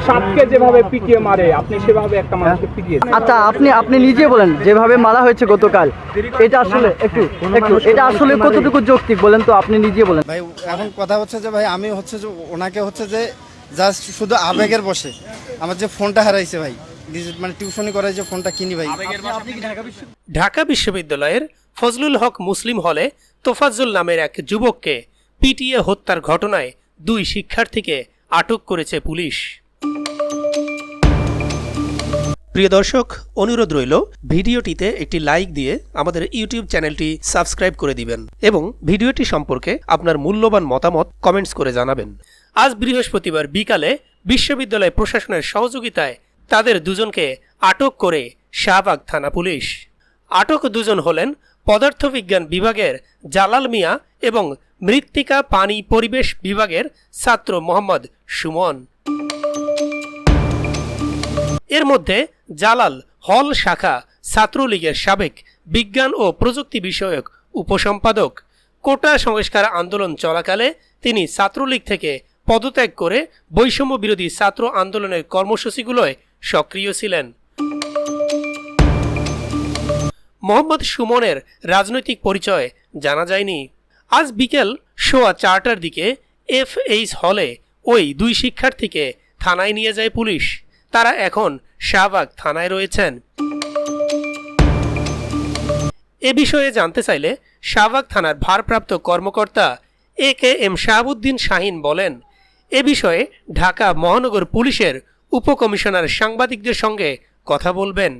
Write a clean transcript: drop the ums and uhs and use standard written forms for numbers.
সাপকে যেভাবে পিটিয়ে মারে আপনি সেভাবে একটা মানুষকে পিটিয়েছেন। আচ্ছা, আপনি নিজে বলেন যেভাবে মারা হয়েছে গতকাল, এটা আসলে একটু এটা আসলে কতটুকু যৌক্তিক বলেন তো, আপনি নিজে বলেন। ভাই এখন কথা হচ্ছে যে ভাই আমি হচ্ছে যে ওনাকে হচ্ছে যে জাস্ট শুধু আবেগের বসে আমার যে ফোনটা হারাইছে ভাই, মানে টিউশনি করে যে ফোনটা কিনি ভাই। ঢাকা বিশ্ববিদ্যালয়ের ফজলুল হক মুসলিম হলে তোফাজ্জল নামের এক যুবককে পিটিয়ে হত্যার ঘটনায় 2 শিক্ষার্থীকে আটক করেছে পুলিশ। প্রিয় দর্শক, অনুরোধ রইল ভিডিওটিতে একটি লাইক দিয়ে আমাদের ইউটিউব চ্যানেলটি সাবস্ক্রাইব করে দিবেন এবং ভিডিওটি সম্পর্কে আপনার মূল্যবান মতামত কমেন্টস করে জানাবেন। আজ বৃহস্পতিবার বিকালে বিশ্ববিদ্যালয় প্রশাসনের সহযোগিতায় তাদের দুজনকে আটক করে শাহবাগ থানা পুলিশ। আটক দুজন হলেন পদার্থবিজ্ঞান বিভাগের জালাল মিয়া এবং মৃত্তিকা পানি পরিবেশ বিভাগের ছাত্র মোহাম্মদ সুমন। এর মধ্যে জালাল হল শাখা ছাত্রলীগের সাবেক বিজ্ঞান ও প্রযুক্তি বিষয়ক উপসম্পাদক। কোটা সংস্কার আন্দোলন চলাকালে তিনি ছাত্রলীগ থেকে পদত্যাগ করে বৈষম্য বিরোধী ছাত্র আন্দোলনের কর্মসূচিগুলোয় সক্রিয় ছিলেন। মোহাম্মদ সুমনের রাজনৈতিক পরিচয় জানা যায়নি। আজ বিকেল 4:15টার দিকে FH হলে ওই 2 শিক্ষার্থীকে থানায় নিয়ে যায় পুলিশ। তারা এখন শাহবাগ থানায় রয়েছেন। এ বিষয়ে জানতে চাইলে শাহবাগ থানার ভারপ্রাপ্ত কর্মকর্তা AKM শাহাবুদ্দিন শাহিন বলেন, এ বিষয়ে ঢাকা মহানগর পুলিশের উপকমিশনার সাংবাদিকদের সঙ্গে কথা বলবেন।